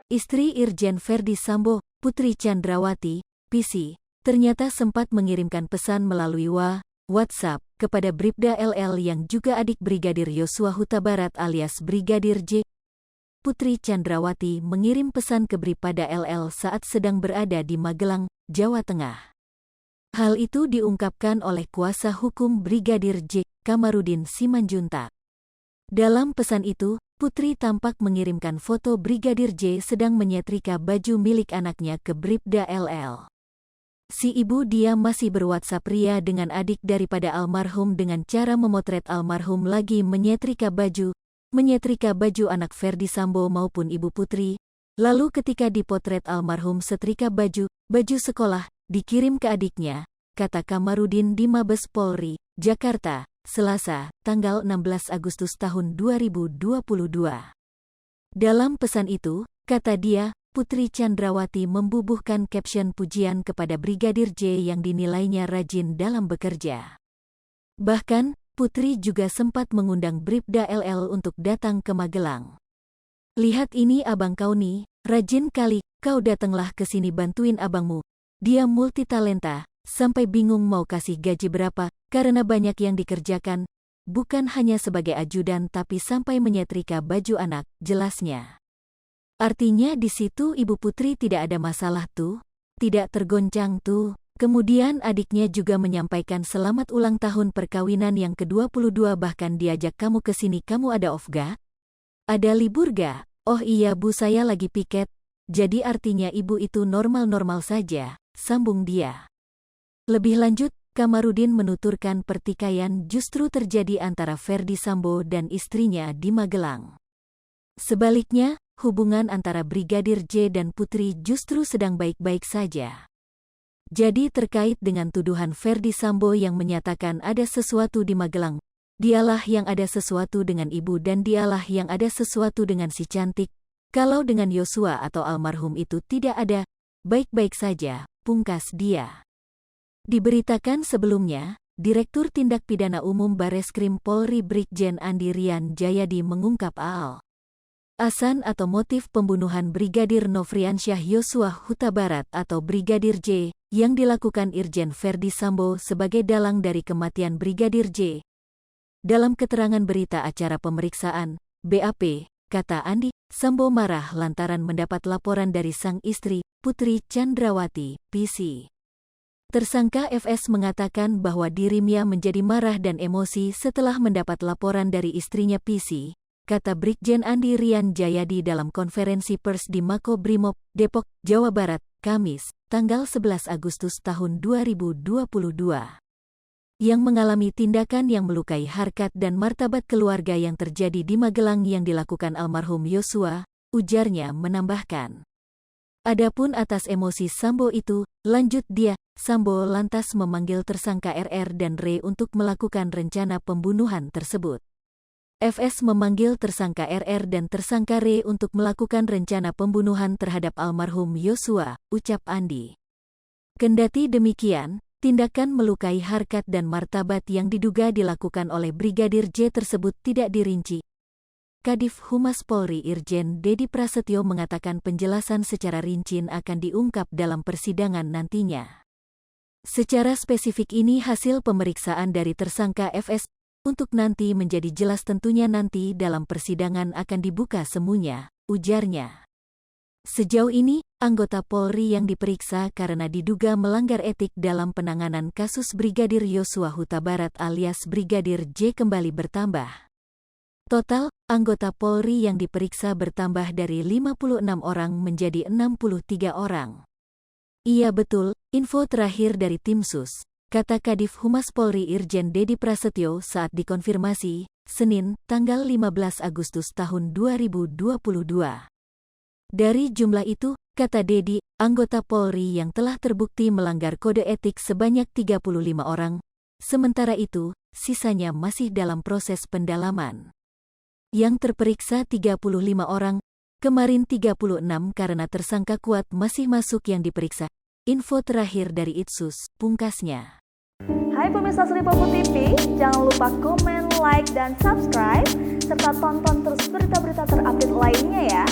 Istri Irjen Verdi Sambo, Putri Chandrawati, PC, ternyata sempat mengirimkan pesan melalui WhatsApp kepada Bribda LL yang juga adik Brigadir Yosua Huta Barat alias Brigadir J. Putri Chandrawati mengirim pesan ke Bribda LL saat sedang berada di Magelang, Jawa Tengah. Hal itu diungkapkan oleh kuasa hukum Brigadir J. Kamarudin Simanjuntak. Dalam pesan itu, Putri tampak mengirimkan foto Brigadir J sedang menyetrika baju milik anaknya ke Bribda LL. Si ibu dia masih berWhatsApp ria dengan adik daripada almarhum dengan cara memotret almarhum lagi menyetrika baju anak Verdi Sambo maupun ibu Putri. Lalu ketika dipotret almarhum setrika baju sekolah, dikirim ke adiknya, kata Kamarudin di Mabes Polri, Jakarta, Selasa, tanggal 16 Agustus tahun 2022. Dalam pesan itu, kata dia, Putri Chandrawati membubuhkan caption pujian kepada Brigadir J yang dinilainya rajin dalam bekerja. Bahkan, Putri juga sempat mengundang Bribda LL untuk datang ke Magelang. Lihat ini abang kau nih, rajin kali, kau datanglah ke sini bantuin abangmu. Dia multitalenta, sampai bingung mau kasih gaji berapa, karena banyak yang dikerjakan, bukan hanya sebagai ajudan tapi sampai menyetrika baju anak, jelasnya. Artinya di situ ibu Putri tidak ada masalah tuh, tidak tergoncang tuh. Kemudian adiknya juga menyampaikan selamat ulang tahun perkawinan yang ke-22 bahkan diajak kamu ke sini kamu ada off ga? Ada libur ga? Oh iya bu saya lagi piket, jadi artinya ibu itu normal-normal saja, sambung dia. Lebih lanjut, Kamarudin menuturkan pertikaian justru terjadi antara Verdi Sambo dan istrinya di Magelang. Sebaliknya, hubungan antara Brigadir J dan Putri justru sedang baik-baik saja. Jadi terkait dengan tuduhan Verdi Sambo yang menyatakan ada sesuatu di Magelang, dialah yang ada sesuatu dengan ibu dan dialah yang ada sesuatu dengan si cantik, kalau dengan Yosua atau almarhum itu tidak ada, baik-baik saja, pungkas dia. Diberitakan sebelumnya, Direktur Tindak Pidana Umum Bareskrim Polri Brigjen Andi Rian Jayadi mengungkap alasan atau motif pembunuhan Brigadir Nofriansyah Yosua Huta Barat atau Brigadir J yang dilakukan Irjen Verdi Sambo sebagai dalang dari kematian Brigadir J. Dalam keterangan berita acara pemeriksaan, BAP, kata Andi, Sambo marah lantaran mendapat laporan dari sang istri, Putri Chandrawati, PC. Tersangka FS mengatakan bahwa dirinya menjadi marah dan emosi setelah mendapat laporan dari istrinya PC, kata Brigjen Andi Rian Jayadi dalam konferensi pers di Makobrimob, Depok, Jawa Barat, Kamis, tanggal 11 Agustus tahun 2022. Yang mengalami tindakan yang melukai harkat dan martabat keluarga yang terjadi di Magelang yang dilakukan almarhum Yosua, ujarnya menambahkan. Adapun atas emosi Sambo itu, lanjut dia, Sambo lantas memanggil tersangka RR dan R untuk melakukan rencana pembunuhan tersebut. FS memanggil tersangka RR dan tersangka R untuk melakukan rencana pembunuhan terhadap almarhum Yosua, ucap Andi. Kendati demikian, tindakan melukai harkat dan martabat yang diduga dilakukan oleh Brigadir J tersebut tidak dirinci. Kadif Humas Polri Irjen Dedi Prasetyo mengatakan penjelasan secara rinci akan diungkap dalam persidangan nantinya. Secara spesifik ini hasil pemeriksaan dari tersangka FS, untuk nanti menjadi jelas tentunya nanti dalam persidangan akan dibuka semuanya, ujarnya. Sejauh ini, anggota Polri yang diperiksa karena diduga melanggar etik dalam penanganan kasus Brigadir Yosua Huta Barat alias Brigadir J kembali bertambah. Total, anggota Polri yang diperiksa bertambah dari 56 orang menjadi 63 orang. Iya betul, info terakhir dari tim sus, kata Kadif Humas Polri Irjen Dedi Prasetyo saat dikonfirmasi, Senin, tanggal 15 Agustus tahun 2022. Dari jumlah itu, kata Dedi, anggota Polri yang telah terbukti melanggar kode etik sebanyak 35 orang, sementara itu, sisanya masih dalam proses pendalaman. Yang terperiksa 35 orang, kemarin 36 karena tersangka kuat masih masuk yang diperiksa. Info terakhir dari Itsus, pungkasnya. Hai pemirsa Sri Popo TV, jangan lupa komen, like, dan subscribe, serta tonton terus berita-berita terupdate lainnya ya.